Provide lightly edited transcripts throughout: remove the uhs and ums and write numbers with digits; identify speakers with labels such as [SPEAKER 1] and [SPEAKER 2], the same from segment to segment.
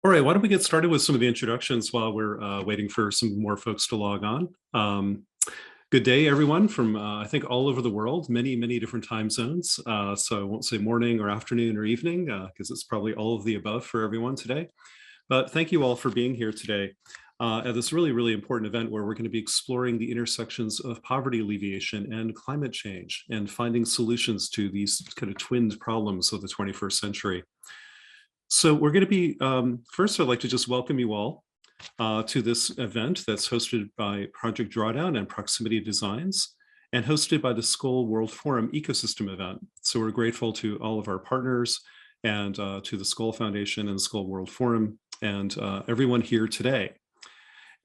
[SPEAKER 1] All right, why don't we get started with some of the introductions while we're waiting for some more folks to log on. Good day, everyone, from I think all over the world, many different time zones. So I won't say morning or afternoon or evening because it's probably all of the above for everyone today. But thank you all for being here today at this really important event where we're going to be exploring the intersections of poverty alleviation and climate change and finding solutions to these kind of twinned problems of the 21st century. So we're going to be, first, I'd like to just welcome you all to this event that's hosted by Project Drawdown and Proximity Designs and hosted by the Skoll World Forum Ecosystem event. So we're grateful to all of our partners and to the Skoll Foundation and the Skoll World Forum and everyone here today.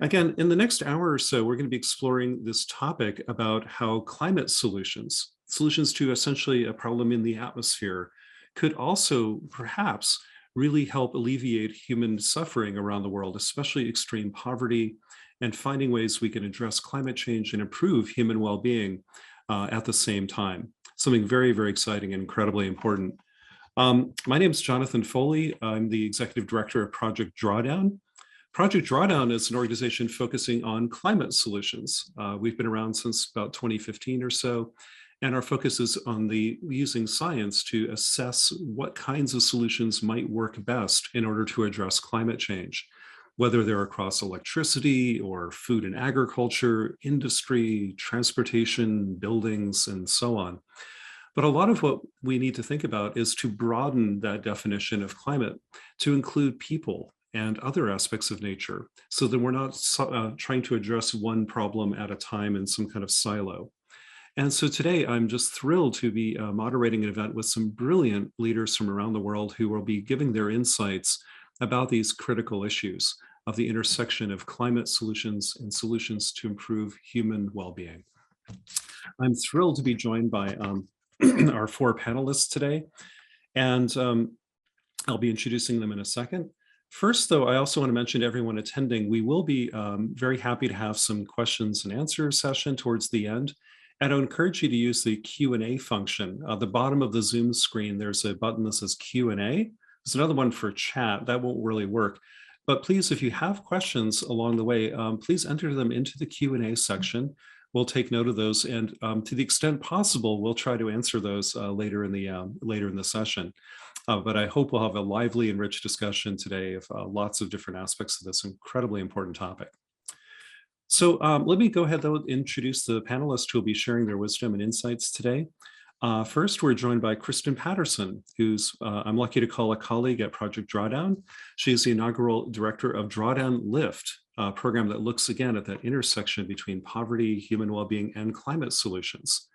[SPEAKER 1] Again, in the next hour or so, we're going to be exploring this topic about how climate solutions to essentially a problem in the atmosphere, could also perhaps really help alleviate human suffering around the world, especially extreme poverty, and finding ways we can address climate change and improve human well-being at the same time. Something very exciting and incredibly important. My name is Jonathan Foley. I'm the Executive Director of Project Drawdown. Project Drawdown is an organization focusing on climate solutions. We've been around since about 2015 or so, and our focus is on using science to assess what kinds of solutions might work best in order to address climate change, whether they're across electricity or food and agriculture, industry, transportation, buildings, and so on. But a lot of what we need to think about is to broaden that definition of climate to include people and other aspects of nature, so that we're not trying to address one problem at a time in some kind of silo. And so today, I'm just thrilled to be moderating an event with some brilliant leaders from around the world who will be giving their insights about these critical issues of the intersection of climate solutions and solutions to improve human well-being. I'm thrilled to be joined by our four panelists today, and I'll be introducing them in a second. First, though, I also want to mention to everyone attending, we will be very happy to have some questions and answers session towards the end. And I would encourage you to use the Q&A function. At the bottom of the Zoom screen, there's a button that says Q&A. There's another one for chat. That won't really work. But please, if you have questions along the way, please enter them into the Q&A section. We'll take note of those, and to the extent possible, we'll try to answer those later in the session. But I hope we'll have a lively and rich discussion today of lots of different aspects of this incredibly important topic. So let me go ahead, though, and introduce the panelists who will be sharing their wisdom and insights today. First, we're joined by Kristen Patterson, who's I'm lucky to call a colleague at Project Drawdown. She is the inaugural director of Drawdown Lift, a program that looks again at that intersection between poverty, human well-being, and climate solutions.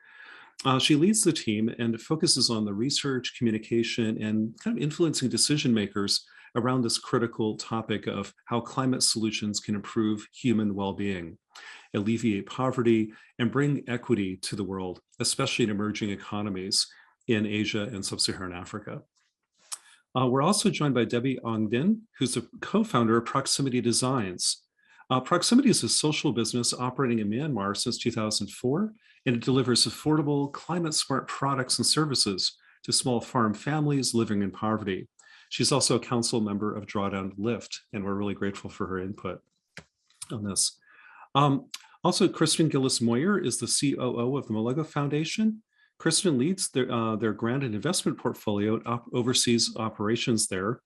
[SPEAKER 1] She leads the team and focuses on the research, communication, and kind of influencing decision makers around this critical topic of how climate solutions can improve human well-being, alleviate poverty, and bring equity to the world, especially in emerging economies in Asia and sub-Saharan Africa. We're also joined by Debbie Ongdin, who's a co-founder of Proximity Designs. Proximity is a social business operating in Myanmar since 2004, and it delivers affordable, climate-smart products and services to small farm families living in poverty. She's also a council member of Drawdown Lift, and we're really grateful for her input on this. Also, Kristen Gillis-Moyer is the COO of the Malaga Foundation. Kristen leads their grant and investment portfolio and oversees operations there.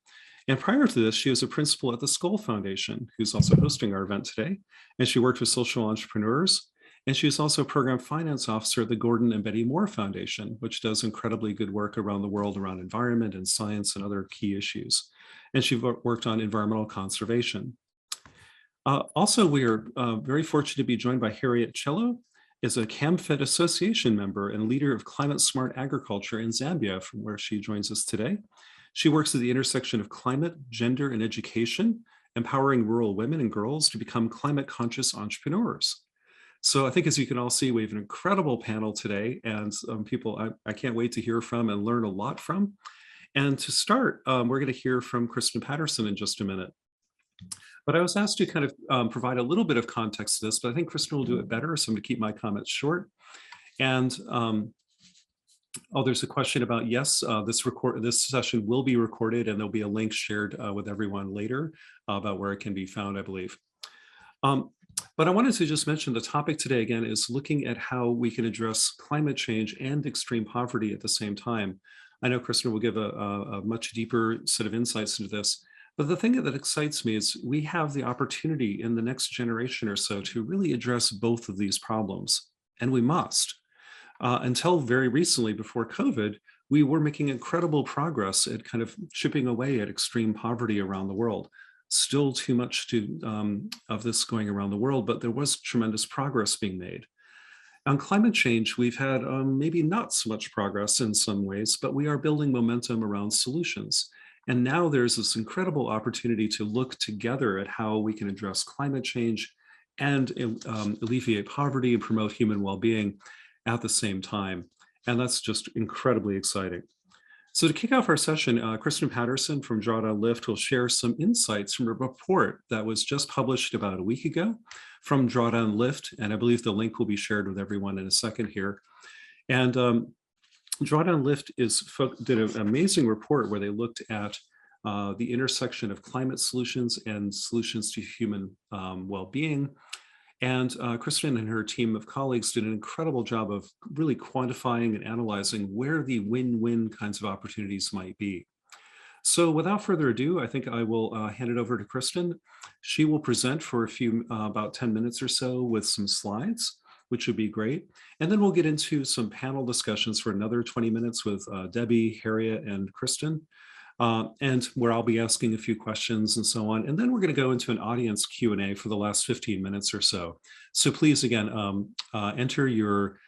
[SPEAKER 1] And prior to this, she was a principal at the Skoll Foundation, who's also hosting our event today. And she worked with social entrepreneurs. And she is also a program finance officer at the Gordon and Betty Moore Foundation, which does incredibly good work around the world around environment and science and other key issues. And she worked on environmental conservation. Also, we are very fortunate to be joined by Harriet Cello, is a CAMFED Association member and leader of climate smart agriculture in Zambia, from where she joins us today. She works at the intersection of climate, gender, and education, empowering rural women and girls to become climate conscious entrepreneurs. So I think, as you can all see, we have an incredible panel today, and people I can't wait to hear from and learn a lot from. And to start, we're going to hear from Kristen Patterson in just a minute. But I was asked to kind of provide a little bit of context to this, but I think Kristen will do it better, so I'm going to keep my comments short. And Oh, there's a question about, yes, this session will be recorded, and there'll be a link shared with everyone later about where it can be found, I believe. But I wanted to just mention the topic today again is looking at how we can address climate change and extreme poverty at the same time. I know Kristen will give a much deeper set of insights into this, but the thing that excites me is we have the opportunity in the next generation or so to really address both of these problems, and we must. Until very recently, before COVID, we were making incredible progress at kind of chipping away at extreme poverty around the world. Still too much of this going around the world, but there was tremendous progress being made. On climate change, we've had maybe not so much progress in some ways, but we are building momentum around solutions. And now there's this incredible opportunity to look together at how we can address climate change and alleviate poverty and promote human well-being at the same time. And that's just incredibly exciting. So to kick off our session, Kristen Patterson from Drawdown Lift will share some insights from a report that was just published about a week ago from Drawdown Lift, and I believe the link will be shared with everyone in a second here. And Drawdown Lift did an amazing report where they looked at the intersection of climate solutions and solutions to human well-being. And Kristen and her team of colleagues did an incredible job of really quantifying and analyzing where the win-win kinds of opportunities might be. So without further ado, I think I will hand it over to Kristen. She will present for about 10 minutes or so with some slides, which would be great. And then we'll get into some panel discussions for another 20 minutes with Debbie, Harriet, and Kristen. And where I'll be asking a few questions and so on. And then we're going to go into an audience Q&A for the last 15 minutes or so. So please, again, enter your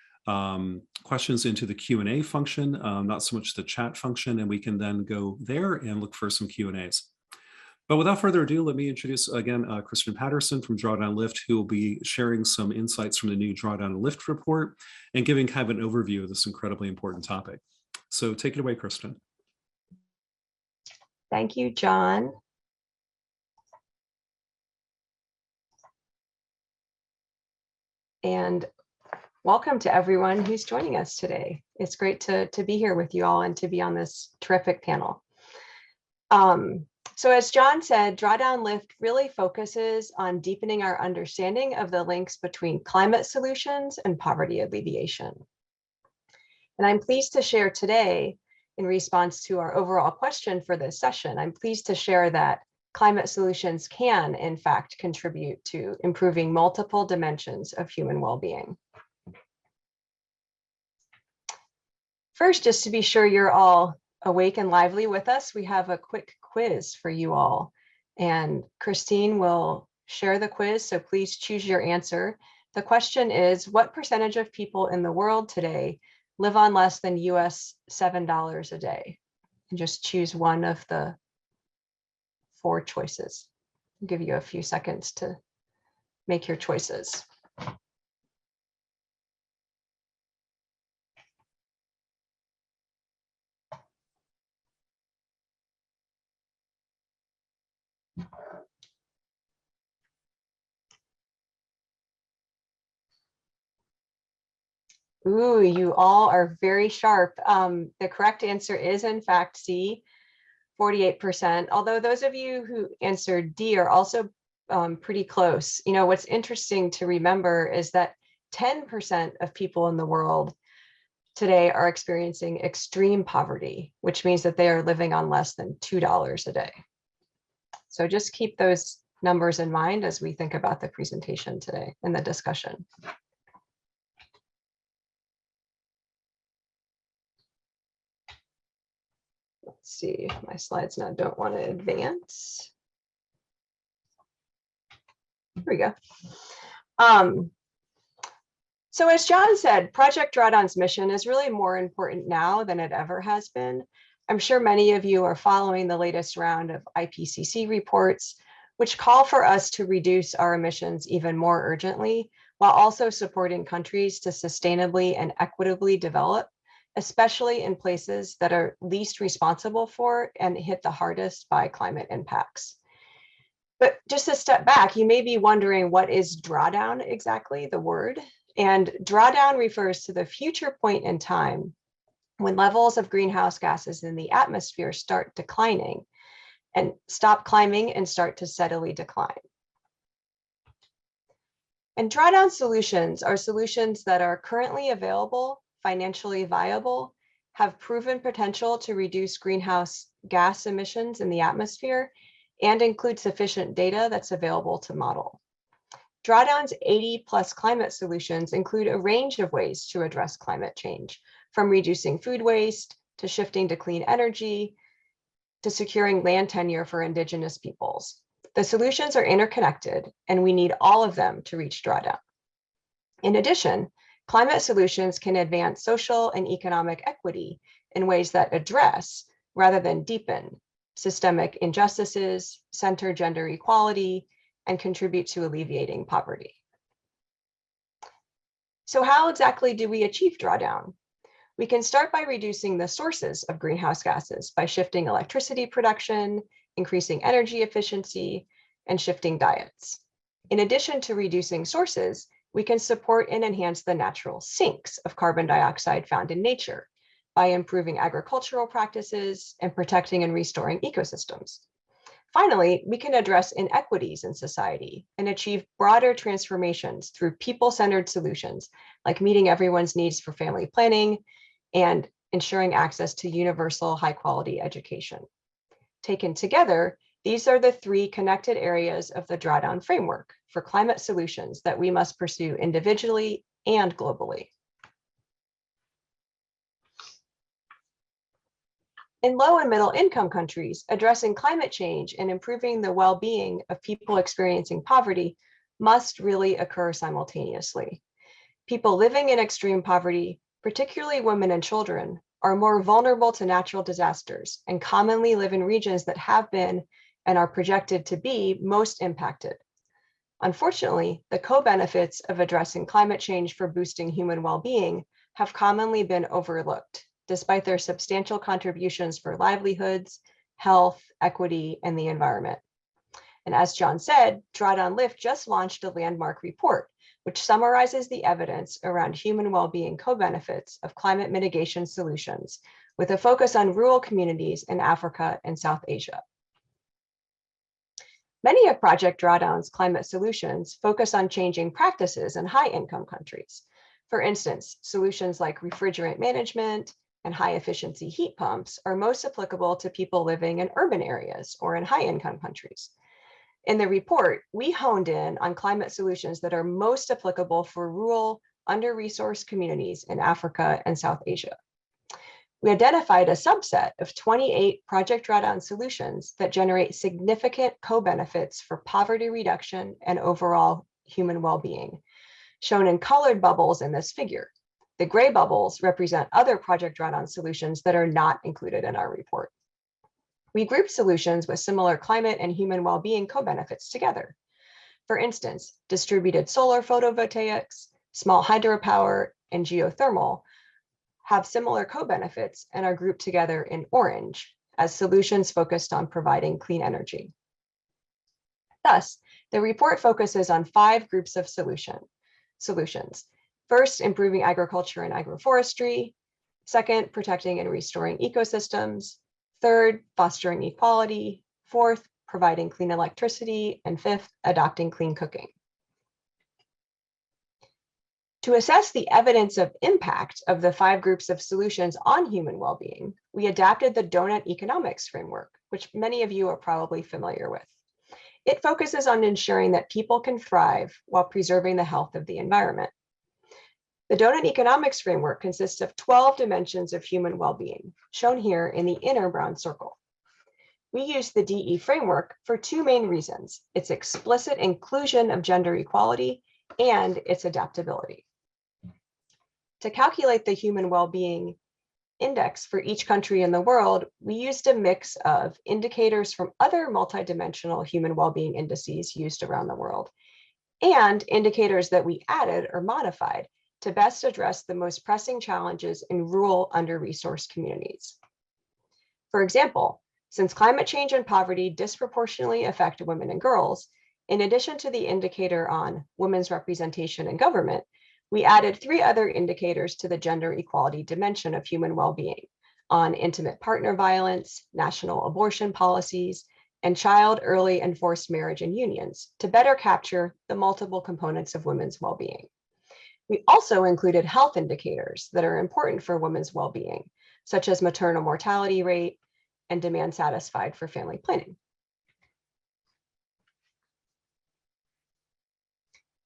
[SPEAKER 1] questions into the Q&A function, not so much the chat function, and we can then go there and look for some Q&As. But without further ado, let me introduce again Kristen Patterson from Drawdown Lift, who will be sharing some insights from the new Drawdown Lift report and giving kind of an overview of this incredibly important topic. So take it away, Kristen.
[SPEAKER 2] Thank you, John. And welcome to everyone who's joining us today. It's great to be here with you all and to be on this terrific panel. So as John said, Drawdown Lift really focuses on deepening our understanding of the links between climate solutions and poverty alleviation. And I'm pleased to share today, in response to our overall question for this session, I'm pleased to share that climate solutions can, in fact, contribute to improving multiple dimensions of human well-being. First, just to be sure you're all awake and lively with us, we have a quick quiz for you all. And Christine will share the quiz, so please choose your answer. The question is, what percentage of people in the world today live on less than US $7 a day? And just choose one of the 4 choices. I'll give you a few seconds to make your choices. Ooh, you all are very sharp. The correct answer is, in fact, C, 48%. Although those of you who answered D are also pretty close. You know, what's interesting to remember is that 10% of people in the world today are experiencing extreme poverty, which means that they are living on less than $2 a day. So just keep those numbers in mind as we think about the presentation today and the discussion. Let's see, my slides now don't want to advance. Here we go. So as John said, Project Drawdown's mission is really more important now than it ever has been. I'm sure many of you are following the latest round of IPCC reports, which call for us to reduce our emissions even more urgently, while also supporting countries to sustainably and equitably develop, especially in places that are least responsible for and hit the hardest by climate impacts. But just a step back, you may be wondering, what is drawdown exactly, the word? And drawdown refers to the future point in time when levels of greenhouse gases in the atmosphere start declining and stop climbing and start to steadily decline. And drawdown solutions are solutions that are currently available, financially viable, have proven potential to reduce greenhouse gas emissions in the atmosphere, and include sufficient data that's available to model. Drawdown's 80+ climate solutions include a range of ways to address climate change, from reducing food waste, to shifting to clean energy, to securing land tenure for Indigenous peoples. The solutions are interconnected, and we need all of them to reach drawdown. In addition, climate solutions can advance social and economic equity in ways that address, rather than deepen, systemic injustices, center gender equality, and contribute to alleviating poverty. So how exactly do we achieve drawdown? We can start by reducing the sources of greenhouse gases by shifting electricity production, increasing energy efficiency, and shifting diets. In addition to reducing sources, we can support and enhance the natural sinks of carbon dioxide found in nature by improving agricultural practices and protecting and restoring ecosystems. Finally, we can address inequities in society and achieve broader transformations through people-centered solutions, like meeting everyone's needs for family planning and ensuring access to universal high-quality education. Taken together, these are the three connected areas of the drawdown framework for climate solutions that we must pursue individually and globally. In low and middle income countries, addressing climate change and improving the well-being of people experiencing poverty must really occur simultaneously. People living in extreme poverty, particularly women and children, are more vulnerable to natural disasters and commonly live in regions that have been and are projected to be most impacted. Unfortunately, the co-benefits of addressing climate change for boosting human well-being have commonly been overlooked, despite their substantial contributions for livelihoods, health, equity, and the environment. And as John said, Drawdown Lift just launched a landmark report, which summarizes the evidence around human well-being co-benefits of climate mitigation solutions, with a focus on rural communities in Africa and South Asia. Many of Project Drawdown's climate solutions focus on changing practices in high-income countries. For instance, solutions like refrigerant management and high-efficiency heat pumps are most applicable to people living in urban areas or in high-income countries. In the report, we honed in on climate solutions that are most applicable for rural, under-resourced communities in Africa and South Asia. We identified a subset of 28 Project Drawdown solutions that generate significant co-benefits for poverty reduction and overall human well-being, shown in colored bubbles in this figure. The gray bubbles represent other Project Drawdown solutions that are not included in our report. We grouped solutions with similar climate and human well-being co-benefits together. For instance, distributed solar photovoltaics, small hydropower, and geothermal have similar co-benefits and are grouped together in orange as solutions focused on providing clean energy. Thus, the report focuses on 5 groups of solutions. First, improving agriculture and agroforestry. Second, protecting and restoring ecosystems. Third, fostering equality. Fourth, providing clean electricity. And fifth, adopting clean cooking. To assess the evidence of impact of the 5 groups of solutions on human well-being, we adapted the donut economics framework, which many of you are probably familiar with. It focuses on ensuring that people can thrive while preserving the health of the environment. The donut economics framework consists of 12 dimensions of human well-being, shown here in the inner brown circle. We use the DE framework for 2 main reasons: its explicit inclusion of gender equality and its adaptability. To calculate the human well-being index for each country in the world, we used a mix of indicators from other multidimensional human well-being indices used around the world, and indicators that we added or modified to best address the most pressing challenges in rural, under-resourced communities. For example, since climate change and poverty disproportionately affect women and girls, in addition to the indicator on women's representation in government, We added 3 other indicators to the gender equality dimension of human well-being on intimate partner violence, national abortion policies, and child, early, and forced marriage and unions to better capture the multiple components of women's well-being. We also included health indicators that are important for women's well-being, such as maternal mortality rate and demand satisfied for family planning.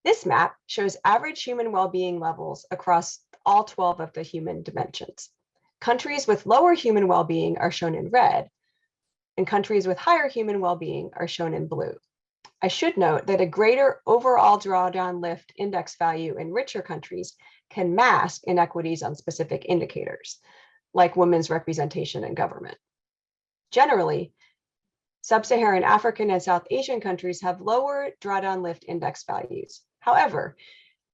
[SPEAKER 2] This map shows average human well-being levels across all 12 of the human dimensions. Countries with lower human well-being are shown in red, and countries with higher human well-being are shown in blue. I should note that a greater overall drawdown lift index value in richer countries can mask inequities on specific indicators, like women's representation in government. Generally, Sub-Saharan African and South Asian countries have lower drawdown lift index values. However,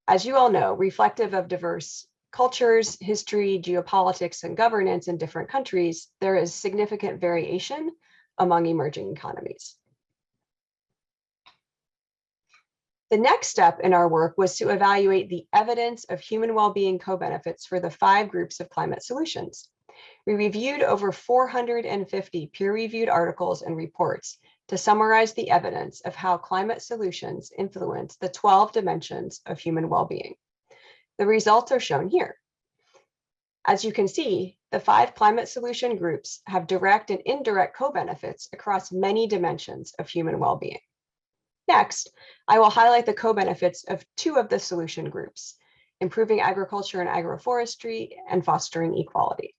[SPEAKER 2] as you all know, reflective of diverse cultures, history, geopolitics, and governance in different countries, there is significant variation among emerging economies. The next step in our work was to evaluate the evidence of human well-being co-benefits for the 5 groups of climate solutions. We reviewed over 450 peer-reviewed articles and reports to summarize the evidence of how climate solutions influence the 12 dimensions of human well-being. The results are shown here. As you can see, the 5 climate solution groups have direct and indirect co-benefits across many dimensions of human well-being. Next, I will highlight the co-benefits of 2 of the solution groups, improving agriculture and agroforestry and fostering equality.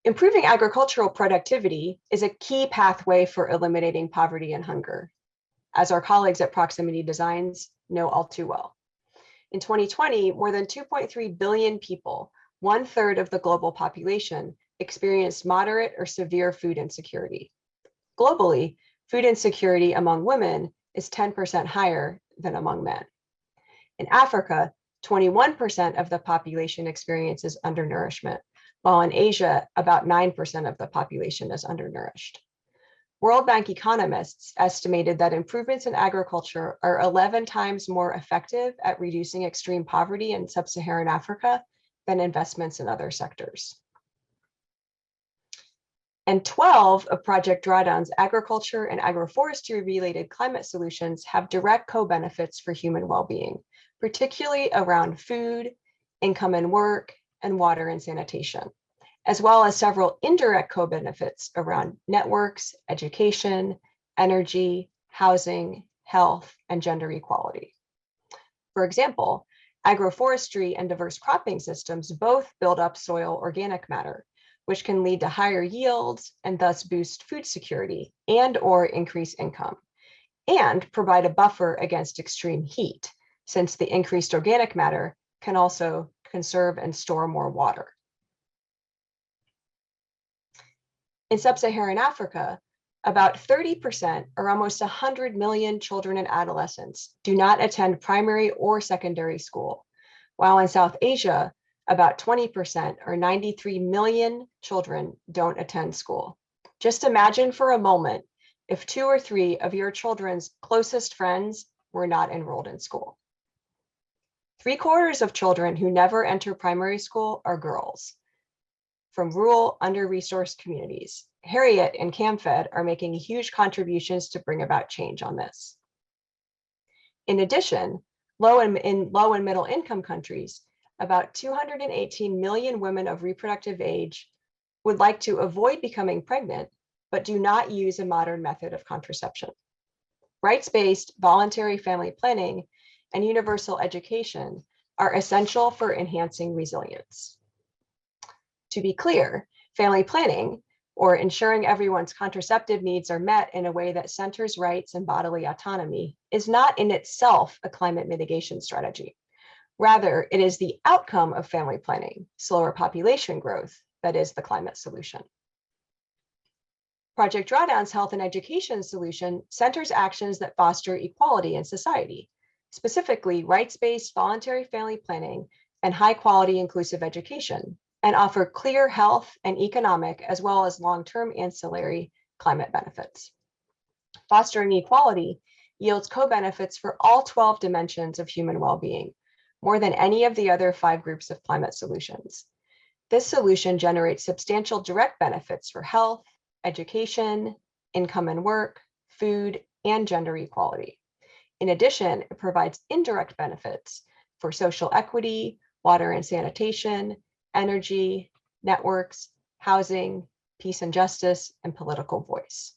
[SPEAKER 2] Improving agricultural productivity is a key pathway for eliminating poverty and hunger, as our colleagues at Proximity Designs know all too well. In 2020, more than 2.3 billion people, 1/3 of the global population, experienced moderate or severe food insecurity. Globally, food insecurity among women is 10% higher than among men. In Africa, 21% of the population experiences undernourishment, while in Asia, about 9% of the population is undernourished. World Bank economists estimated that improvements in agriculture are 11 times more effective at reducing extreme poverty in sub-Saharan Africa than investments in other sectors. And 12 of Project Drawdown's agriculture and agroforestry related climate solutions have direct co-benefits for human well-being, particularly around food, income and work, and water and sanitation, as well as several indirect co-benefits around networks, education, energy, housing, health, and gender equality. For example, agroforestry and diverse cropping systems both build up soil organic matter, which can lead to higher yields and thus boost food security and/or increase income, and provide a buffer against extreme heat, since the increased organic matter can also conserve and store more water. In sub-Saharan Africa, about 30%, or almost 100 million children and adolescents, do not attend primary or secondary school, while in South Asia, about 20%, or 93 million children, don't attend school. Just imagine for a moment if 2 or 3 of your children's closest friends were not enrolled in school. 3/4 of children who never enter primary school are girls from rural, under-resourced communities. Harriet and CamFed are making huge contributions to bring about change on this. In addition, in low and middle income countries, about 218 million women of reproductive age would like to avoid becoming pregnant, but do not use a modern method of contraception. Rights-based voluntary family planning and universal education are essential for enhancing resilience. To be clear, family planning, or ensuring everyone's contraceptive needs are met in a way that centers rights and bodily autonomy, is not in itself a climate mitigation strategy. Rather, it is the outcome of family planning, slower population growth, that is the climate solution. Project Drawdown's health and education solution centers actions that foster equality in society, specifically rights-based voluntary family planning and high-quality inclusive education, and offer clear health and economic as well as long-term ancillary climate benefits. Fostering equality yields co-benefits for all 12 dimensions of human well-being, more than any of the other 5 groups of climate solutions. This solution generates substantial direct benefits for health, education, income and work, food, and gender equality. In addition, it provides indirect benefits for social equity, water and sanitation, energy, networks, housing, peace and justice, and political voice.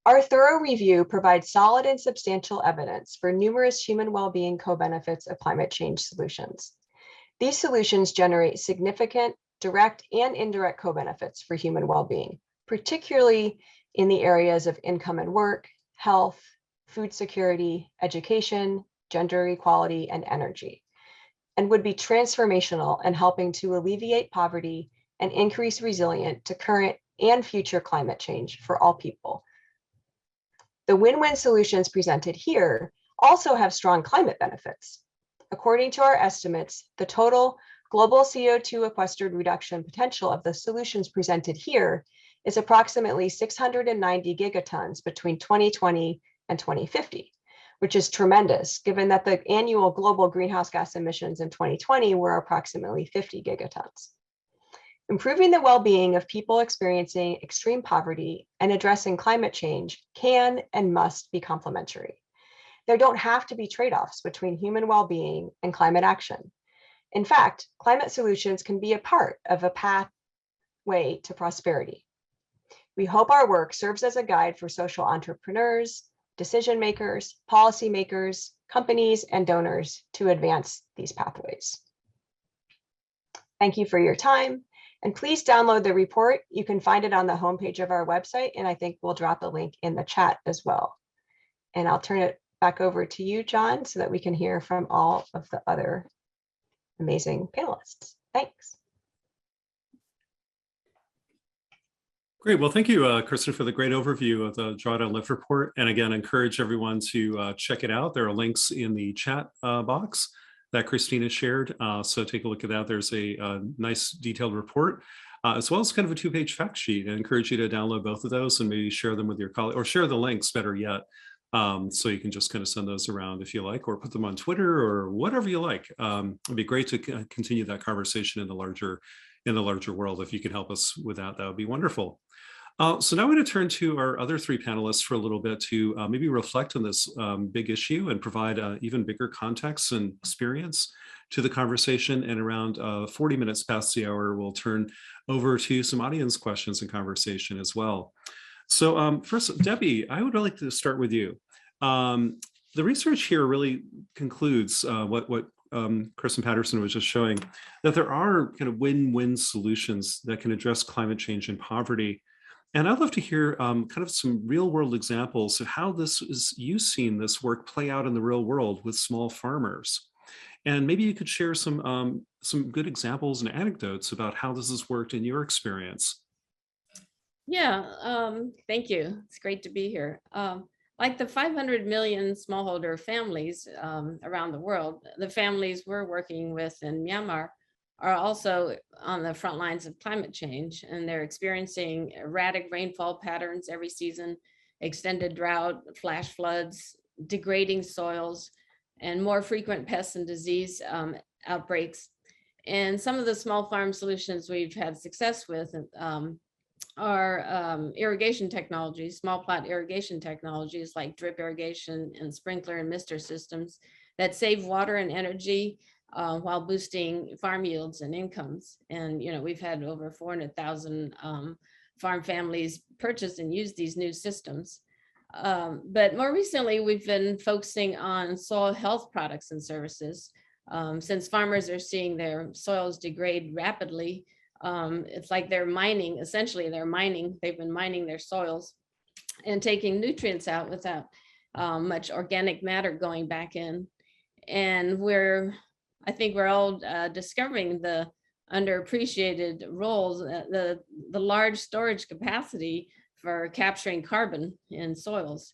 [SPEAKER 2] Our thorough review provides solid and substantial evidence for numerous human well-being co-benefits of climate change solutions. These solutions generate significant direct and indirect co-benefits for human well-being, particularly in the areas of income and work, health, food security, education, gender equality, and energy, and would be transformational in helping to alleviate poverty and increase resilience to current and future climate change for all people. The win-win solutions presented here also have strong climate benefits. According to our estimates, the total global CO2 sequestered reduction potential of the solutions presented here is approximately 690 gigatons between 2020 and 2050, which is tremendous given that the annual global greenhouse gas emissions in 2020 were approximately 50 gigatons. Improving the well-being of people experiencing extreme poverty and addressing climate change can and must be complementary. There don't have to be trade-offs between human well-being and climate action. In fact, climate solutions can be a part of a pathway to prosperity. We hope our work serves as a guide for social entrepreneurs, decision makers, policymakers, companies, and donors to advance these pathways. Thank you for your time. And please download the report. You can find it on the homepage of our website, and I think we'll drop a link in the chat as well. And I'll turn it back over to you, John, so that we can hear from all of the other amazing panelists. Thanks.
[SPEAKER 1] Great. Well, thank you, Kristen, for the great overview of the Drawdown Lift report. And again, encourage everyone to check it out. There are links in the chat box that Christina shared. So take a look at that. There's a nice detailed report, as well as kind of a 2-page fact sheet. I encourage you to download both of those and maybe share them with your colleagues, or share the links, better yet. So you can just kind of send those around if you like, or put them on Twitter or whatever you like. It'd be great to continue that conversation in the larger world. If you could help us with that, that would be wonderful. So now I'm going to turn to our other 3 panelists for a little bit to maybe reflect on this big issue and provide even bigger context and experience to the conversation. And around 40 minutes past the hour, we'll turn over to some audience questions and conversation as well. So first, Debbie, I would like to start with you. The research here really concludes what Kristen Patterson was just showing, that there are kind of win-win solutions that can address climate change and poverty. And I'd love to hear kind of some real-world examples of how you've seen this work play out in the real world with small farmers. And maybe you could share some good examples and anecdotes about how this has worked in your experience.
[SPEAKER 3] Yeah, thank you. It's great to be here. Like the 500 million smallholder families around the world, the families we're working with in Myanmar are also on the front lines of climate change, and they're experiencing erratic rainfall patterns every season, extended drought, flash floods, degrading soils, and more frequent pests and disease outbreaks. And some of the small farm solutions we've had success with are irrigation technologies, small plot irrigation technologies like drip irrigation and sprinkler and mister systems that save water and energy while boosting farm yields and incomes. And, you know, we've had over 400,000 farm families purchase and use these new systems. But more recently, we've been focusing on soil health products and services. Since farmers are seeing their soils degrade rapidly, it's like they're mining, essentially they've been mining their soils and taking nutrients out without much organic matter going back in. And I think we're all discovering the underappreciated roles, the large storage capacity for capturing carbon in soils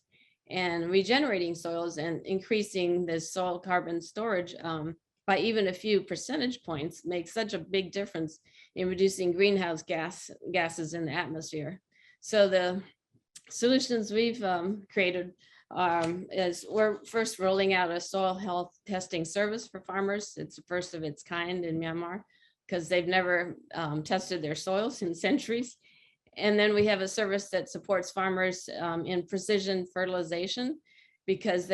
[SPEAKER 3] and regenerating soils and increasing the soil carbon storage by even a few percentage points makes such a big difference in reducing greenhouse gases in the atmosphere. So the solutions we've created is we're first rolling out a soil health testing service for farmers. It's the first of its kind in Myanmar because they've never tested their soils in centuries. And then we have a service that supports farmers in precision fertilization because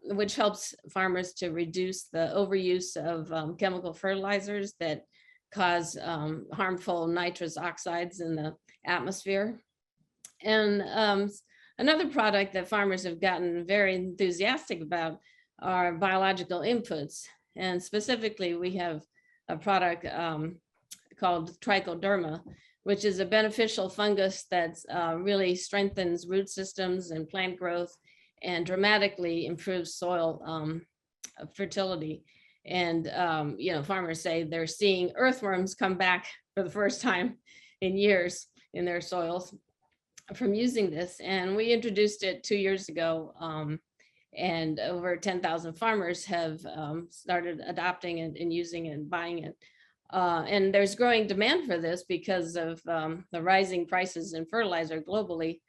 [SPEAKER 3] which helps farmers to reduce the overuse of chemical fertilizers that cause harmful nitrous oxides in the atmosphere. And another product that farmers have gotten very enthusiastic about are biological inputs. And specifically, we have a product called trichoderma, which is a beneficial fungus that really strengthens root systems and plant growth and dramatically improves soil fertility. And farmers say they're seeing earthworms come back for the first time in years in their soils from using this. And we introduced it 2 years ago, and over 10,000 farmers have started adopting it and using it and buying it. And there's growing demand for this because of the rising prices in fertilizer globally.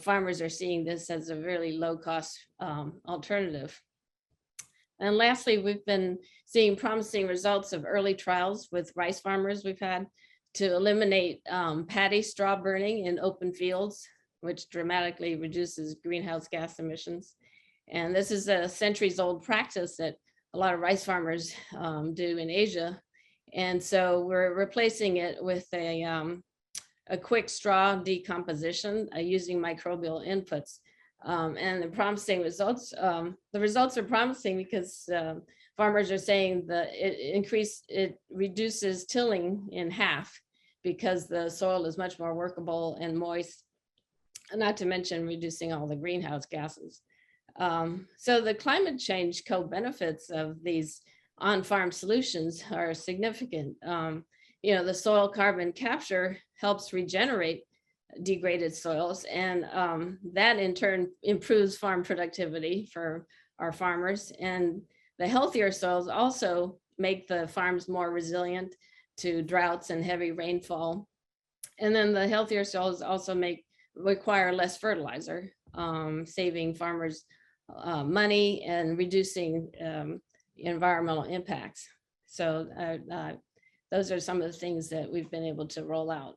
[SPEAKER 3] Farmers are seeing this as a really low cost alternative. And lastly, we've been seeing promising results of early trials with rice farmers we've had to eliminate paddy straw burning in open fields, which dramatically reduces greenhouse gas emissions. And this is a centuries-old practice that a lot of rice farmers do in Asia. And so we're replacing it with a quick straw decomposition using microbial inputs. And the promising results, the results are promising because farmers are saying that it reduces tilling in half because the soil is much more workable and moist, not to mention reducing all the greenhouse gases. So the climate change co-benefits of these on-farm solutions are significant. The soil carbon capture helps regenerate degraded soils, and that in turn improves farm productivity for our farmers. And the healthier soils also make the farms more resilient to droughts and heavy rainfall. And then the healthier soils also require less fertilizer, saving farmers money and reducing environmental impacts. So those are some of the things that we've been able to roll out.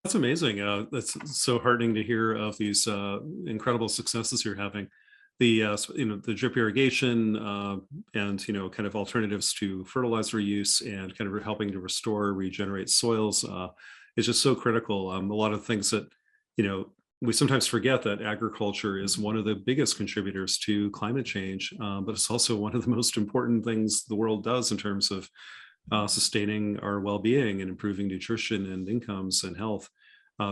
[SPEAKER 1] That's amazing. That's so heartening to hear of these incredible successes you're having. The drip irrigation and kind of alternatives to fertilizer use and kind of helping to restore, regenerate soils is just so critical. A lot of things that we sometimes forget that agriculture is one of the biggest contributors to climate change, but it's also one of the most important things the world does in terms of sustaining our well-being and improving nutrition and incomes and health.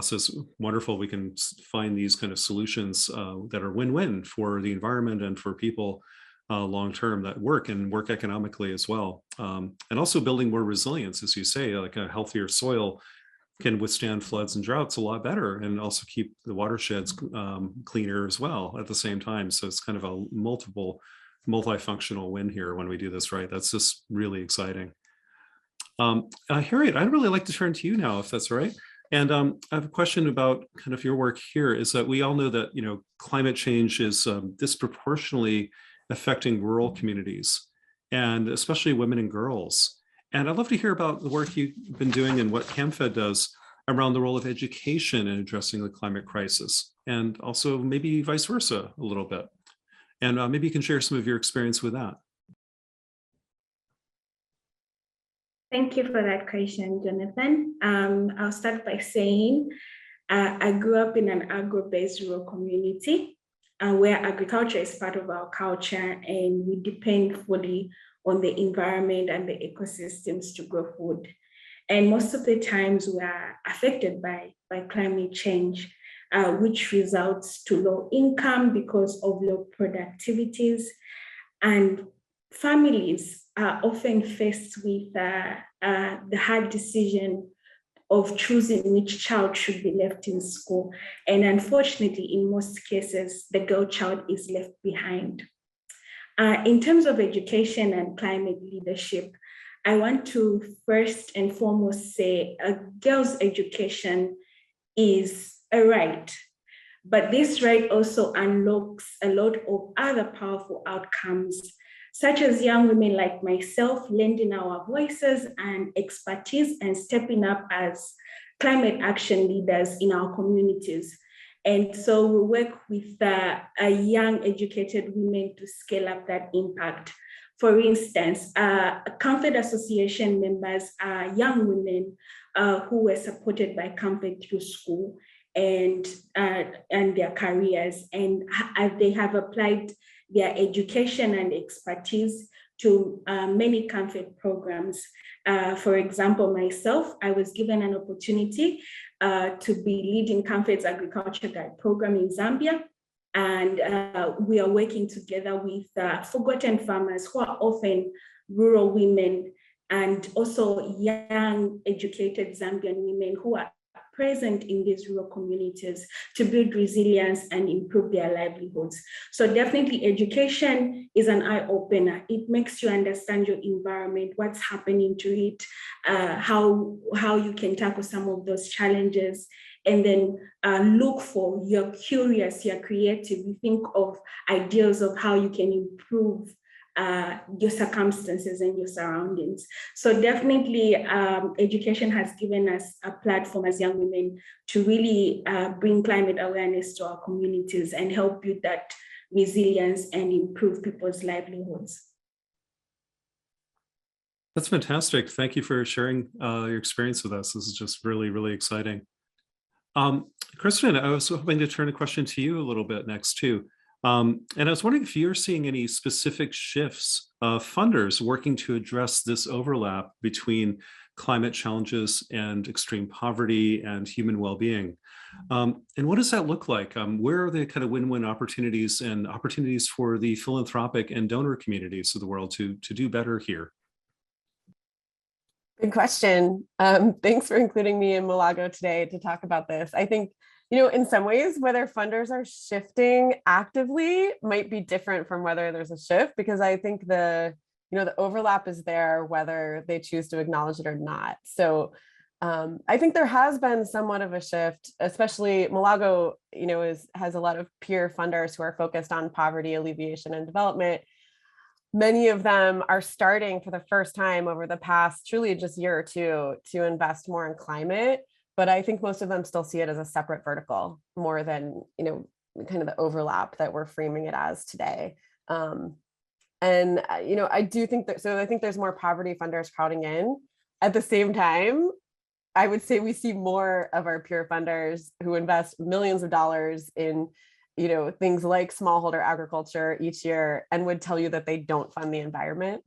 [SPEAKER 1] So it's wonderful we can find these kind of solutions that are win-win for the environment and for people long-term that work economically as well. And also building more resilience, as you say, like a healthier soil can withstand floods and droughts a lot better and also keep the watersheds cleaner as well at the same time. So it's kind of a multifunctional win here when we do this right. That's just really exciting. Harriet, I'd really like to turn to you now, if that's all right. And I have a question about kind of your work here. Is that we all know that climate change is disproportionately affecting rural communities, and especially women and girls. And I'd love to hear about the work you've been doing and what CAMFED does around the role of education in addressing the climate crisis, and also maybe vice versa a little bit. And maybe you can share some of your experience with that.
[SPEAKER 4] Thank you for that question, Jonathan. I'll start by saying I grew up in an agro-based rural community where agriculture is part of our culture, and we depend fully on the environment and the ecosystems to grow food. And most of the times we are affected by climate change, which results to low income because of low productivities. And families are often faced with the hard decision of choosing which child should be left in school. And unfortunately, in most cases, the girl child is left behind. In terms of education and climate leadership, I want to first and foremost say a girl's education is a right. But this right also unlocks a lot of other powerful outcomes, such as young women like myself lending our voices and expertise and stepping up as climate action leaders in our communities. And so we work with young educated women to scale up that impact. For instance, Comfort Association members are young women who were supported by Comfort through school and their careers, and they have applied their education and expertise to many Comfort programs. For example, myself, I was given an opportunity to be leading Comfort's agriculture guide program in Zambia. And we are working together with forgotten farmers who are often rural women and also young educated Zambian women who are present in these rural communities to build resilience and improve their livelihoods. So definitely education is an eye-opener. It makes you understand your environment, what's happening to it, how you can tackle some of those challenges, and then you're curious, you're creative, you think of ideas of how you can improve your circumstances and your surroundings. So definitely education has given us a platform as young women to really bring climate awareness to our communities and help build that resilience and improve people's livelihoods.
[SPEAKER 1] That's fantastic. Thank you for sharing your experience with us. This is just really, really exciting. Kristen, I was hoping to turn a question to you a little bit next too. And I was wondering if you're seeing any specific shifts of funders working to address this overlap between climate challenges and extreme poverty and human well-being. And what does that look like? Where are the kind of win-win opportunities and opportunities for the philanthropic and donor communities of the world to do better here?
[SPEAKER 5] Good question. Thanks for including me and Malago today to talk about this. I think, in some ways, whether funders are shifting actively might be different from whether there's a shift, because I think the overlap is there, whether they choose to acknowledge it or not. So I think there has been somewhat of a shift, especially Malago, has a lot of peer funders who are focused on poverty alleviation and development. Many of them are starting for the first time over the past truly just year or two to invest more in climate. But I think most of them still see it as a separate vertical more than, kind of the overlap that we're framing it as today. I do think that, so I think there's more poverty funders crowding in. At the same time, I would say we see more of our peer funders who invest millions of dollars in things like smallholder agriculture each year and would tell you that they don't fund the environment,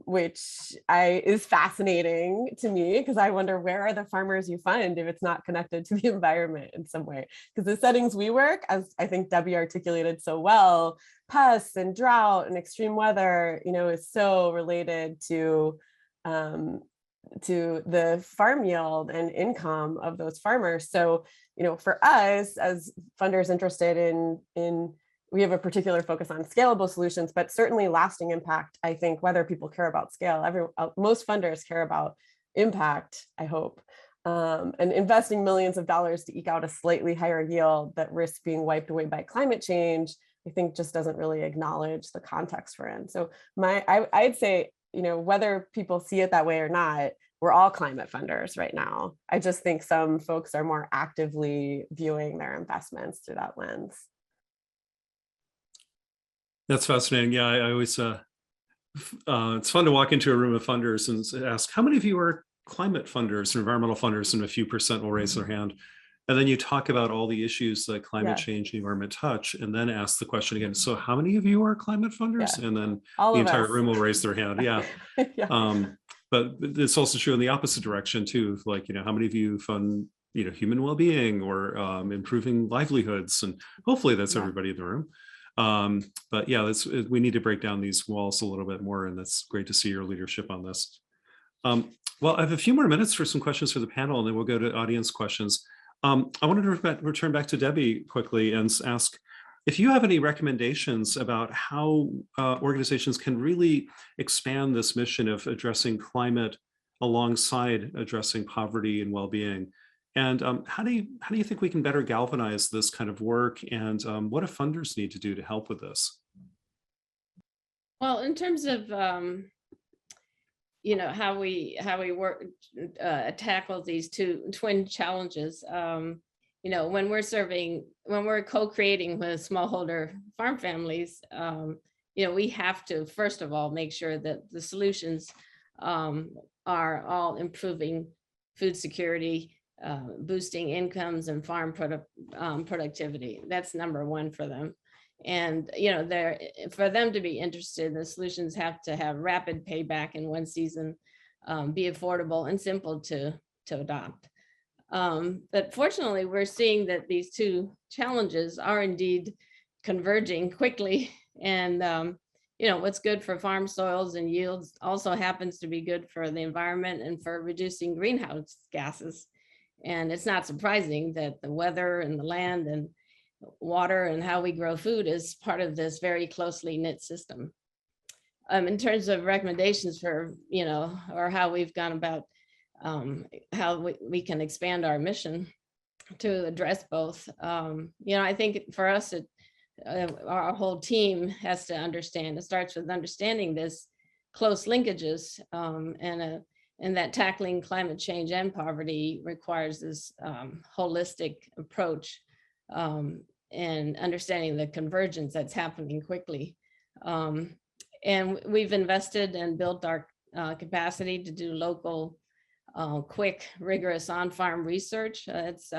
[SPEAKER 5] which is fascinating to me, because I wonder, where are the farmers you fund if it's not connected to the environment in some way? Because the settings we work, as I think Debbie articulated so well, pests and drought and extreme weather, is so related to the farm yield and income of those farmers. So, for us as funders interested in we have a particular focus on scalable solutions, but certainly lasting impact. I think whether people care about scale, most funders care about impact, I hope. And investing millions of dollars to eke out a slightly higher yield that risks being wiped away by climate change, I think just doesn't really acknowledge the context we're in. So I'd say, whether people see it that way or not, we're all climate funders right now. I just think some folks are more actively viewing their investments through that lens.
[SPEAKER 1] That's fascinating. Yeah, I always, it's fun to walk into a room of funders and ask, how many of you are climate funders or environmental funders? And a few percent will raise their hand. And then you talk about all the issues that climate change and the environment touch, and then ask the question again, so how many of you are climate funders? And then the entire room will raise their hand. Yeah. But it's also true in the opposite direction too. Like, how many of you fund, human well-being or improving livelihoods? And hopefully that's everybody in the room. But yeah, we need to break down these walls a little bit more, and that's great to see your leadership on this. Well, I have a few more minutes for some questions for the panel, and then we'll go to audience questions. I wanted to return back to Debbie quickly and ask if you have any recommendations about how organizations can really expand this mission of addressing climate alongside addressing poverty and well-being. And how do you think we can better galvanize this kind of work? And what do funders need to do to help with this?
[SPEAKER 3] Well, in terms of how we work tackle these two twin challenges, when we're co-creating with smallholder farm families, we have to first of all make sure that the solutions are all improving food security, boosting incomes and farm productivity. That's number one for them. And for them to be interested, the solutions have to have rapid payback in one season, be affordable and simple to adopt. But fortunately, we're seeing that these two challenges are indeed converging quickly. And what's good for farm soils and yields also happens to be good for the environment and for reducing greenhouse gases. And it's not surprising that the weather and the land and water and how we grow food is part of this very closely knit system. In terms of recommendations for, or how we've gone about how we can expand our mission to address both. I think for us, our whole team has to understand, it starts with understanding this close linkages and that tackling climate change and poverty requires this holistic approach and understanding the convergence that's happening quickly. And we've invested and built our capacity to do local, quick, rigorous on-farm research. It's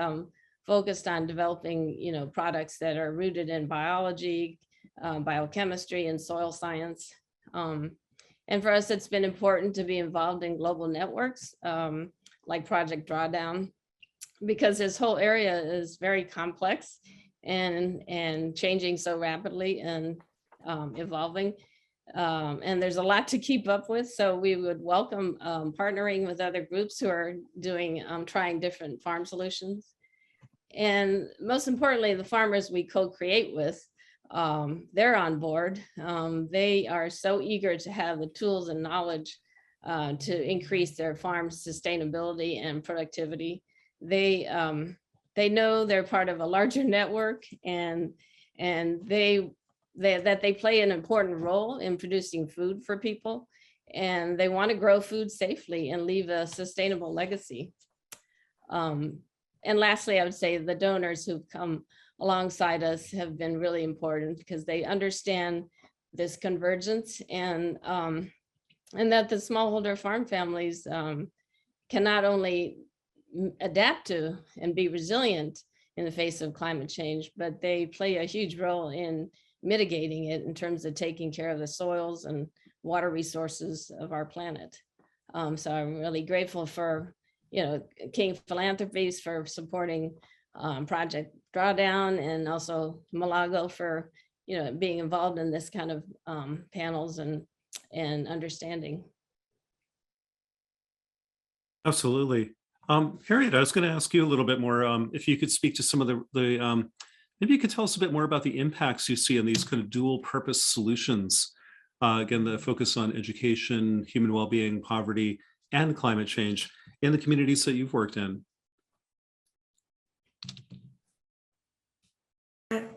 [SPEAKER 3] focused on developing, products that are rooted in biology, biochemistry, and soil science. And for us, it's been important to be involved in global networks like Project Drawdown, because this whole area is very complex and changing so rapidly and evolving. And there's a lot to keep up with. So we would welcome partnering with other groups who are doing, trying different farm solutions. And most importantly, the farmers we co-create with, they're on board. They are so eager to have the tools and knowledge to increase their farm's sustainability and productivity. They know they're part of a larger network, and that they play an important role in producing food for people, and they want to grow food safely and leave a sustainable legacy. And lastly, I would say the donors who've come alongside us have been really important because they understand this convergence and that the smallholder farm families can not only adapt to and be resilient in the face of climate change, but they play a huge role in mitigating it in terms of taking care of the soils and water resources of our planet. So I'm really grateful for, King Philanthropies for supporting Project Drawdown, and also Malago for, being involved in this kind of panels and understanding.
[SPEAKER 1] Absolutely. Harriet, I was going to ask you a little bit more, if you could speak to some of the maybe you could tell us a bit more about the impacts you see in these kind of dual purpose solutions. Again, the focus on education, human well-being, poverty, and climate change in the communities that you've worked in.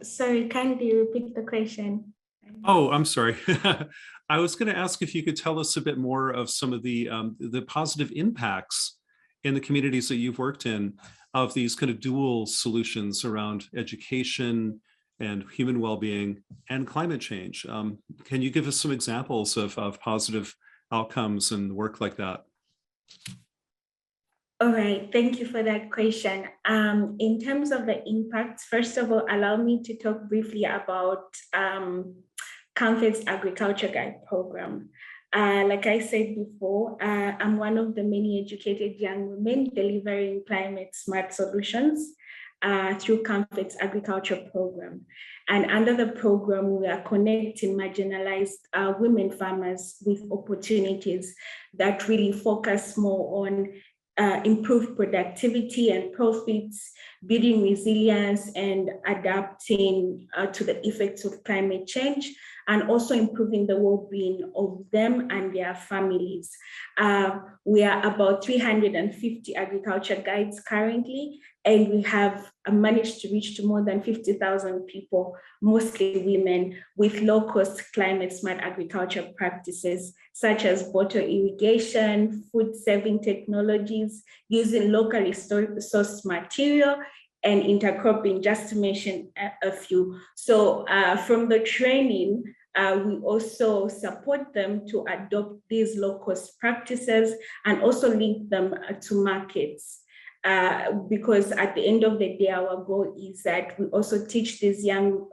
[SPEAKER 4] Sorry, can you repeat the question?
[SPEAKER 1] Oh, I'm sorry. I was going to ask if you could tell us a bit more of some of the positive impacts in the communities that you've worked in of these kind of dual solutions around education and human well-being and climate change. Can you give us some examples of positive outcomes and work like that?
[SPEAKER 4] All right, thank you for that question. In terms of the impacts, first of all, allow me to talk briefly about CAMFED's Agriculture Guide program. Like I said before, I'm one of the many educated young women delivering climate smart solutions through CAMFED's agriculture program. And under the program, we are connecting marginalized women farmers with opportunities that really focus more on improved productivity and profits, building resilience and adapting to the effects of climate change, and also improving the well-being of them and their families. We are about 350 agriculture guides currently, and we have managed to reach to more than 50,000 people, mostly women, with low-cost climate-smart agriculture practices, such as bottle irrigation, food-saving technologies, using locally sourced material, and intercropping, just to mention a few. So from the training, we also support them to adopt these low-cost practices and also link them to markets. Because at the end of the day, our goal is that we also teach these young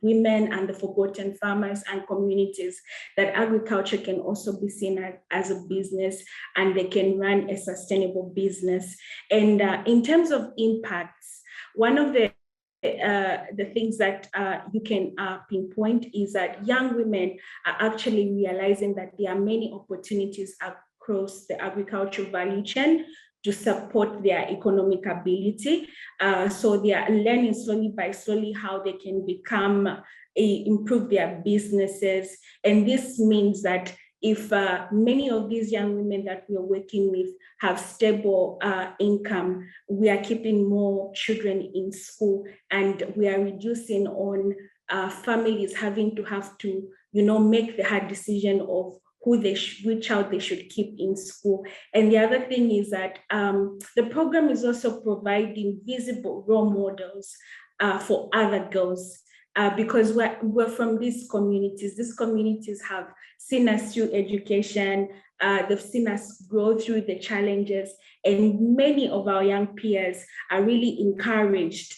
[SPEAKER 4] women and the forgotten farmers and communities that agriculture can also be seen as a business, and they can run a sustainable business. And in terms of impacts, one of the things that you can pinpoint is that young women are actually realizing that there are many opportunities across the agricultural value chain to support their economic ability. So they are learning slowly by slowly how they can improve their businesses. And this means that if many of these young women that we are working with have stable income, we are keeping more children in school, and we are reducing on families having to make the hard decision of which child they should keep in school. And the other thing is that the program is also providing visible role models for other girls. Because we're from these communities. These communities have seen us through education, they've seen us grow through the challenges, and many of our young peers are really encouraged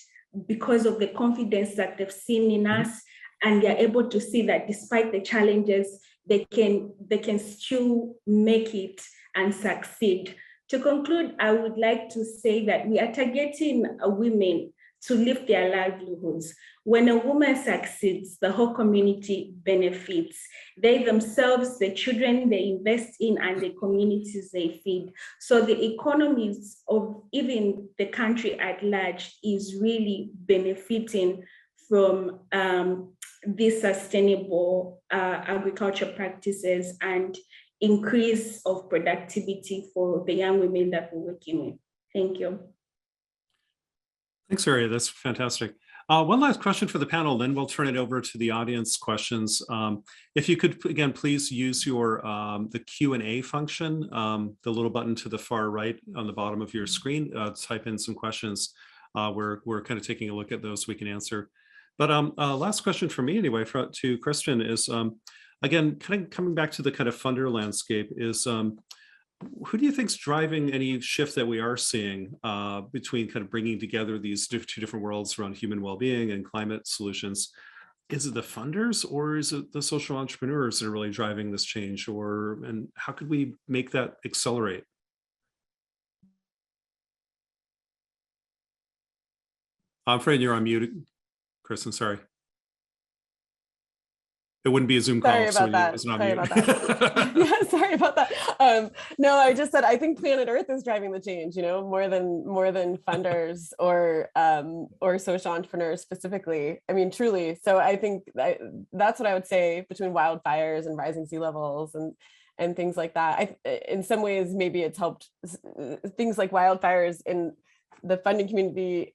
[SPEAKER 4] because of the confidence that they've seen in us, and they're able to see that despite the challenges, they can still make it and succeed. To conclude, I would like to say that we are targeting women to lift their livelihoods. When a woman succeeds, the whole community benefits. They themselves, the children they invest in, and the communities they feed. So the economies of even the country at large is really benefiting from these sustainable agriculture practices and increase of productivity for the young women that we're working with. Thank you.
[SPEAKER 1] Thanks, Aria. That's fantastic. One last question for the panel, then we'll turn it over to the audience questions. If you could, again, please use your the Q&A function, the little button to the far right on the bottom of your screen, type in some questions. We're kind of taking a look at those so we can answer. But last question for me anyway, to Kristen is, again, kind of coming back to the kind of funder landscape is, who do you think is driving any shift that we are seeing between kind of bringing together these two different worlds around human well-being and climate solutions? Is it the funders, or is it the social entrepreneurs that are really driving this change? And how could we make that accelerate? I'm afraid you're on mute, Kristen, sorry. It wouldn't be a Zoom call.
[SPEAKER 5] Sorry about that. Sorry about that. Yeah, sorry about that. No, I just said I think Planet Earth is driving the change. More than funders or social entrepreneurs specifically. I mean, truly. So I think that's what I would say between wildfires and rising sea levels and things like that. In some ways, maybe it's helped things like wildfires in the funding community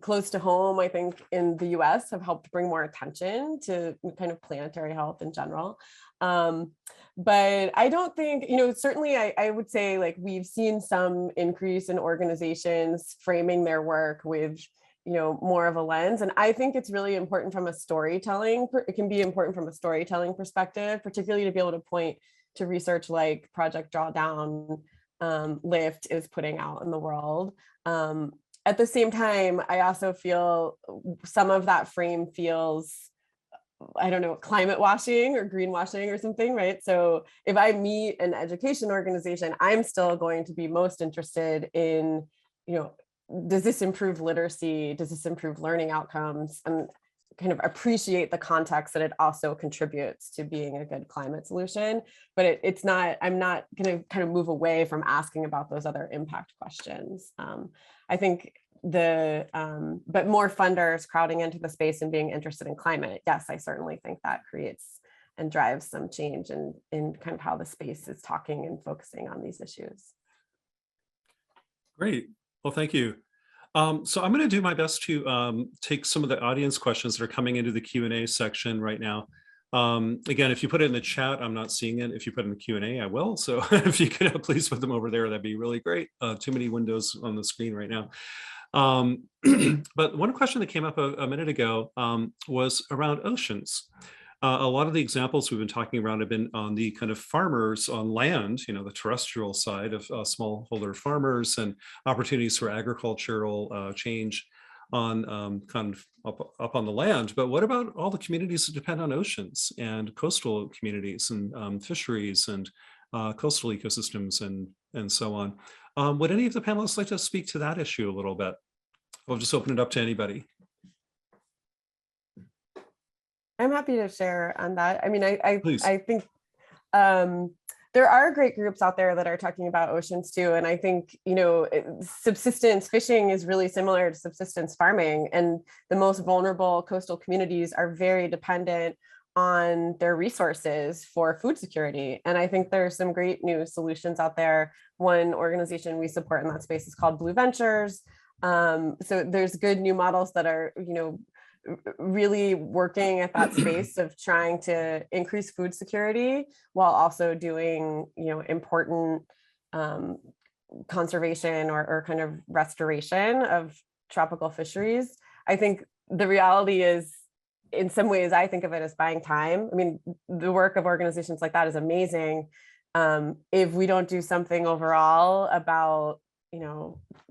[SPEAKER 5] close to home, I think in the US have helped bring more attention to kind of planetary health in general. But I don't think, certainly I would say like we've seen some increase in organizations framing their work with, more of a lens. And I think it's really important from a storytelling, it can be important from a storytelling perspective, particularly to be able to point to research like Project Drawdown, Lift is putting out in the world. At the same time, I also feel some of that frame feels, I don't know, climate washing or greenwashing or something, right? So if I meet an education organization, I'm still going to be most interested in, does this improve literacy? Does this improve learning outcomes? And kind of appreciate the context that it also contributes to being a good climate solution. But I'm not going to kind of move away from asking about those other impact questions. I think but more funders crowding into the space and being interested in climate. Yes, I certainly think that creates and drive some change in kind of how the space is talking and focusing on these issues.
[SPEAKER 1] Great. Well, thank you. So I'm going to do my best to take some of the audience questions that are coming into the Q&A section right now. Again, if you put it in the chat, I'm not seeing it. If you put it in the Q&A, I will. So if you could please put them over there, that'd be really great. Too many windows on the screen right now. But one question that came up a minute ago was around oceans. A lot of the examples we've been talking around have been on the kind of farmers on land, the terrestrial side of smallholder farmers and opportunities for agricultural change on kind of up on the land. But what about all the communities that depend on oceans and coastal communities and fisheries and coastal ecosystems and so on? Would any of the panelists like to speak to that issue a little bit? I'll just open it up to anybody.
[SPEAKER 5] I'm happy to share on that. I mean, I think there are great groups out there that are talking about oceans too. And I think, subsistence fishing is really similar to subsistence farming. And the most vulnerable coastal communities are very dependent on their resources for food security. And I think there's some great new solutions out there. One organization we support in that space is called Blue Ventures. So there's good new models that are, really working at that space of trying to increase food security while also doing, important conservation or kind of restoration of tropical fisheries. I think the reality is, in some ways, I think of it as buying time. I mean, the work of organizations like that is amazing. If we don't do something overall about,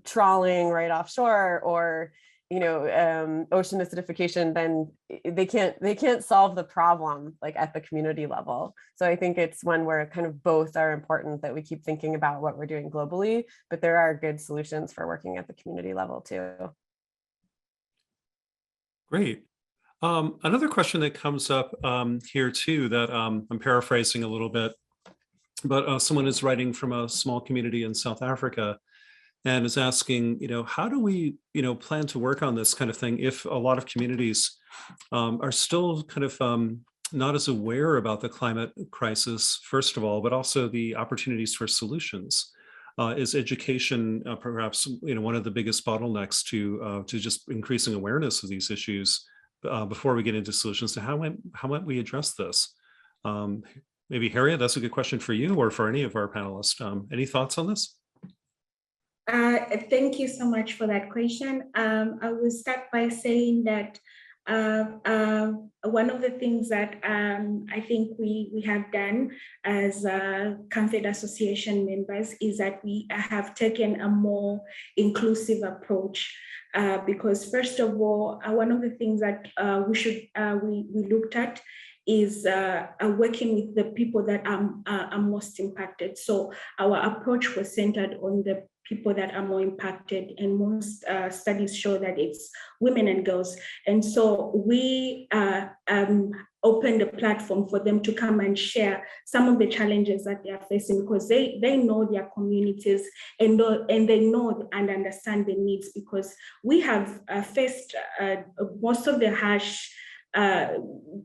[SPEAKER 5] trawling right offshore or ocean acidification, then they can't solve the problem like at the community level. So I think it's one where kind of both are important, that we keep thinking about what we're doing globally, but there are good solutions for working at the community level too.
[SPEAKER 1] Great. Another question that comes up here too, that I'm paraphrasing a little bit, but someone is writing from a small community in South Africa and is asking, how do we, plan to work on this kind of thing if a lot of communities are still kind of not as aware about the climate crisis, first of all, but also the opportunities for solutions? Is education perhaps, one of the biggest bottlenecks to just increasing awareness of these issues before we get into solutions? So how might we address this? Maybe Harriet, that's a good question for you or for any of our panelists. Any thoughts on this?
[SPEAKER 4] Thank you so much for that question. I will start by saying that one of the things that I think we have done as CANFED Association members is that we have taken a more inclusive approach. Because first of all, one of the things that we looked at is working with the people that are most impacted. So our approach was centered on the people that are more impacted, and most studies show that it's women and girls. And so we opened a platform for them to come and share some of the challenges that they are facing, because they know their communities and they know and understand the needs, because we have faced most of the harsh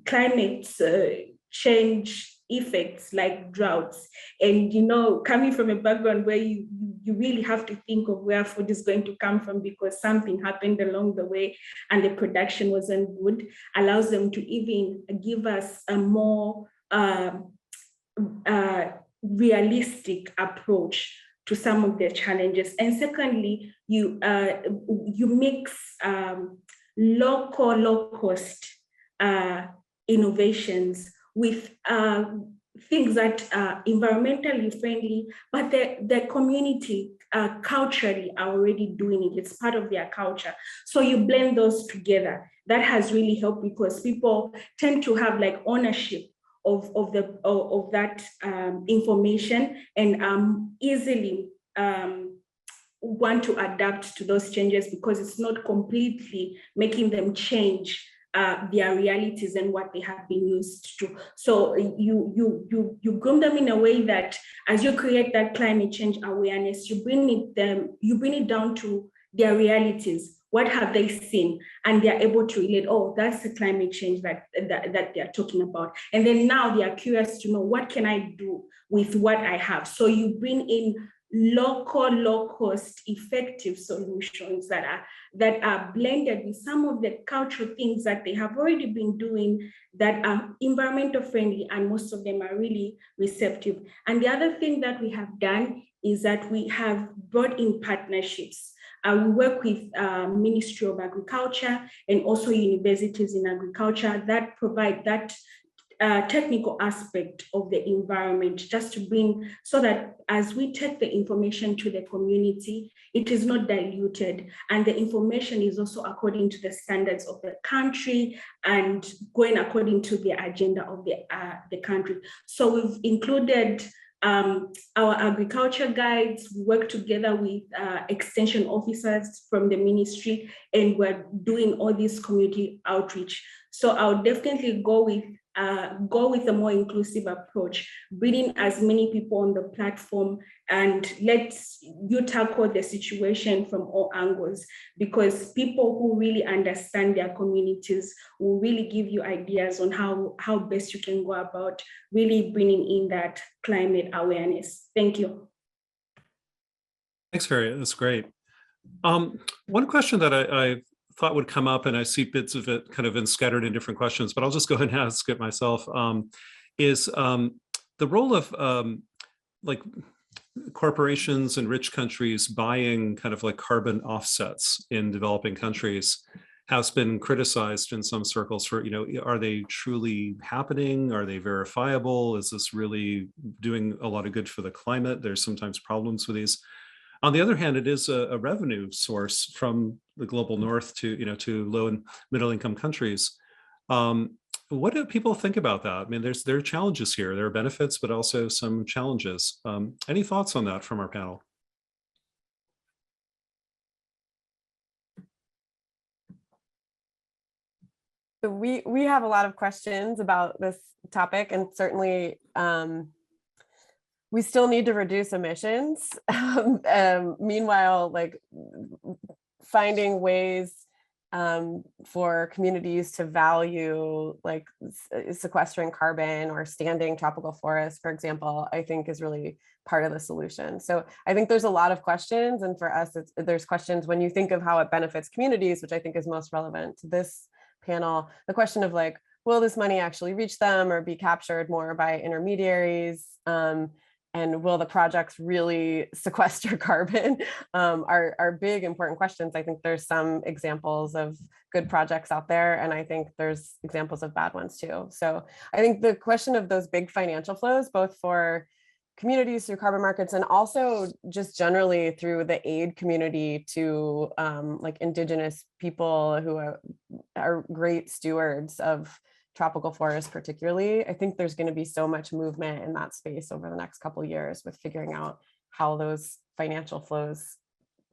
[SPEAKER 4] climate change effects like droughts. And coming from a background where you really have to think of where food is going to come from because something happened along the way and the production wasn't good, allows them to even give us a more realistic approach to some of the challenges. And secondly, you mix low cost innovations with things that are environmentally friendly, but the community culturally are already doing it. It's part of their culture. So you blend those together. That has really helped, because people tend to have like ownership of that information and easily want to adapt to those changes, because it's not completely making them change their realities and what they have been used to. So you groom them in a way that as you create that climate change awareness, you bring it down to their realities, what have they seen? And they're able to relate, oh, that's the climate change that they're talking about. And then now they are curious to know, what can I do with what I have? So you bring in local, low-cost, effective solutions that are blended with some of the cultural things that they have already been doing that are environmental friendly, and most of them are really receptive. And the other thing that we have done is that we have brought in partnerships. We work with Ministry of Agriculture and also universities in agriculture that provide that technical aspect of the environment, just to bring, so that as we take the information to the community, it is not diluted, and the information is also according to the standards of the country and going according to the agenda of the country. So we've included our agriculture guides. We work together with extension officers from the ministry, and we're doing all this community outreach. So I'll definitely go with a more inclusive approach, bringing as many people on the platform, and let's you tackle the situation from all angles, because people who really understand their communities will really give you ideas on how best you can go about really bringing in that climate awareness. Thank you.
[SPEAKER 1] Thanks, Harriet. That's great. One question that I thought would come up, and I see bits of it kind of scattered in different questions, but I'll just go ahead and ask it myself, is the role of like corporations and rich countries buying kind of like carbon offsets in developing countries has been criticized in some circles for, are they truly happening? Are they verifiable? Is this really doing a lot of good for the climate? There's sometimes problems with these. On the other hand, it is a revenue source from the global north to, to low and middle income countries. What do people think about that? I mean, there are challenges here. There are benefits, but also some challenges. Any thoughts on that from our panel?
[SPEAKER 5] So we have a lot of questions about this topic, and certainly we still need to reduce emissions. Meanwhile, like finding ways for communities to value like sequestering carbon or standing tropical forests, for example, I think is really part of the solution. So I think there's a lot of questions, and for us, there's questions when you think of how it benefits communities, which I think is most relevant to this panel, the question of like, will this money actually reach them or be captured more by intermediaries? And will the projects really sequester carbon are big, important questions. I think there's some examples of good projects out there, and I think there's examples of bad ones too. So I think the question of those big financial flows, both for communities through carbon markets and also just generally through the aid community to like indigenous people who are great stewards of tropical forests particularly, I think there's going to be so much movement in that space over the next couple of years with figuring out how those financial flows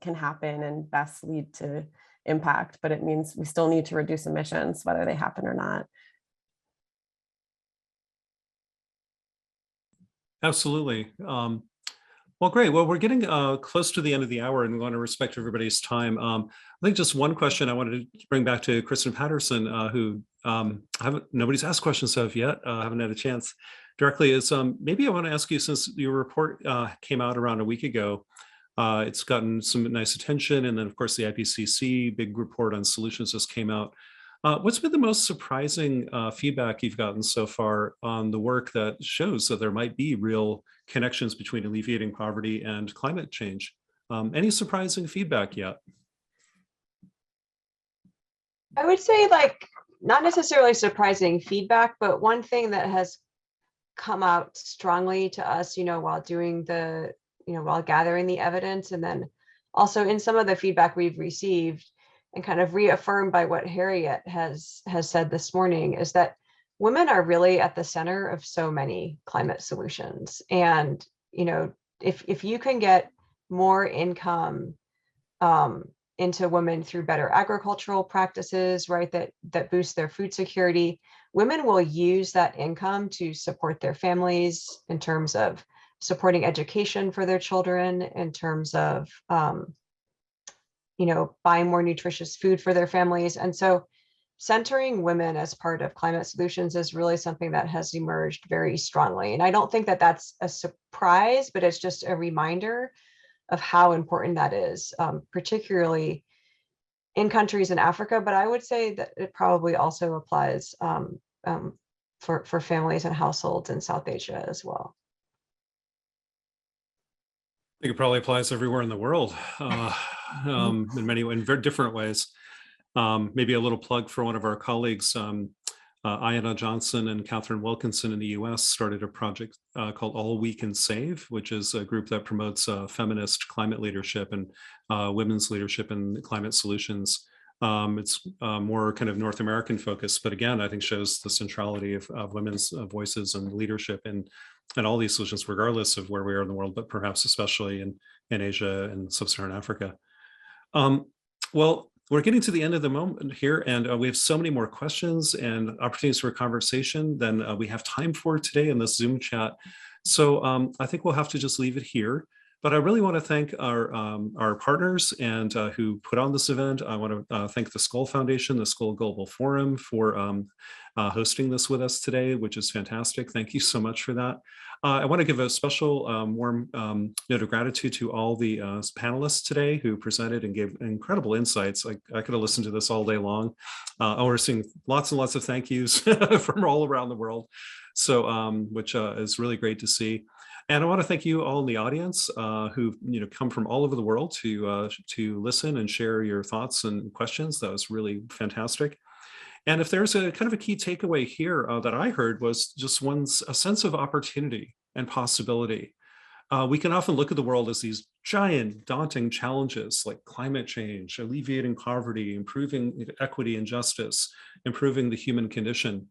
[SPEAKER 5] can happen and best lead to impact. But it means we still need to reduce emissions, whether they happen or not.
[SPEAKER 1] Absolutely. Well, great. Well, we're getting close to the end of the hour, and we want to respect everybody's time. I think just one question I wanted to bring back to Kristen Patterson, who nobody's asked questions of yet, haven't had a chance directly, is maybe I want to ask you, since your report came out around a week ago, it's gotten some nice attention, and then of course the IPCC big report on solutions just came out. What's been the most surprising feedback you've gotten so far on the work that shows that there might be real connections between alleviating poverty and climate change? Any surprising feedback yet?
[SPEAKER 2] I would say like not necessarily surprising feedback, but one thing that has come out strongly to us, while doing while gathering the evidence, and then also in some of the feedback we've received, and kind of reaffirmed by what Harriet has said this morning, is that women are really at the center of so many climate solutions. And, if you can get more income into women through better agricultural practices, right, that boost their food security, women will use that income to support their families in terms of supporting education for their children, in terms of buying more nutritious food for their families. And so centering women as part of climate solutions is really something that has emerged very strongly. And I don't think that that's a surprise, but it's just a reminder of how important that is, particularly in countries in Africa. But I would say that it probably also applies for families and households in South Asia as well.
[SPEAKER 1] I think it probably applies everywhere in the world, in very different ways. Maybe a little plug for one of our colleagues, Ayanna Johnson and Catherine Wilkinson in the US started a project called All We Can Save, which is a group that promotes feminist climate leadership and women's leadership in climate solutions. It's more kind of North American focused, but again, I think shows the centrality of women's voices and leadership in all these solutions, regardless of where we are in the world, but perhaps especially in Asia and Sub-Saharan Africa. Well, we're getting to the end of the moment here, and we have so many more questions and opportunities for conversation than we have time for today in this Zoom chat. So I think we'll have to just leave it here. But I really want to thank our partners and who put on this event. I want to thank the Skoll Foundation, the Skoll Global Forum for hosting this with us today, which is fantastic. Thank you so much for that. I want to give a special warm note of gratitude to all the panelists today who presented and gave incredible insights. I could have listened to this all day long. We're seeing lots and lots of thank yous from all around the world, so which is really great to see. And I want to thank you all in the audience who've come from all over the world to listen and share your thoughts and questions. That was really fantastic. And if there's a kind of a key takeaway here that I heard was just a sense of opportunity and possibility. We can often look at the world as these giant, daunting challenges like climate change, alleviating poverty, improving equity and justice, improving the human condition.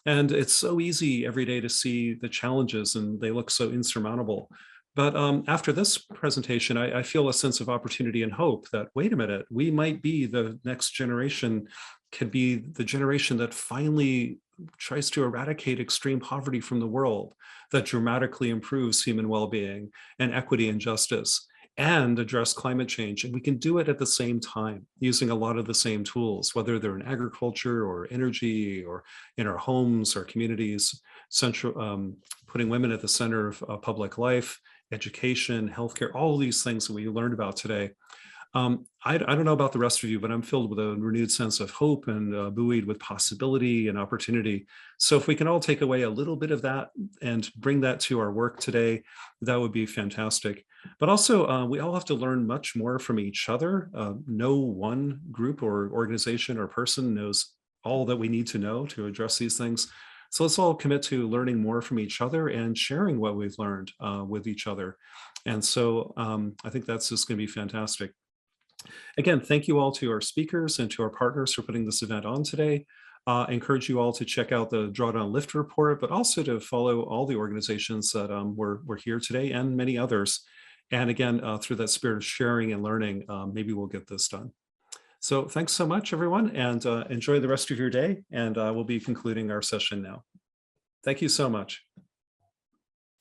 [SPEAKER 1] And it's so easy every day to see the challenges and they look so insurmountable. But after this presentation, I feel a sense of opportunity and hope that, wait a minute, we might be the next generation, could be the generation that finally tries to eradicate extreme poverty from the world, that dramatically improves human well-being and equity and justice, and address climate change. And we can do it at the same time using a lot of the same tools, whether they're in agriculture or energy or in our homes or communities, putting women at the center of public life, education, healthcare, all these things that we learned about today. I don't know about the rest of you, but I'm filled with a renewed sense of hope and buoyed with possibility and opportunity. So if we can all take away a little bit of that and bring that to our work today, that would be fantastic. But also, we all have to learn much more from each other. No one group or organization or person knows all that we need to know to address these things. So let's all commit to learning more from each other and sharing what we've learned with each other. And so I think that's just going to be fantastic. Again, thank you all to our speakers and to our partners for putting this event on today. I encourage you all to check out the Drawdown Lift report, but also to follow all the organizations that were here today and many others. And again, through that spirit of sharing and learning, maybe we'll get this done. So thanks so much, everyone, and enjoy the rest of your day. And we'll be concluding our session now. Thank you so much.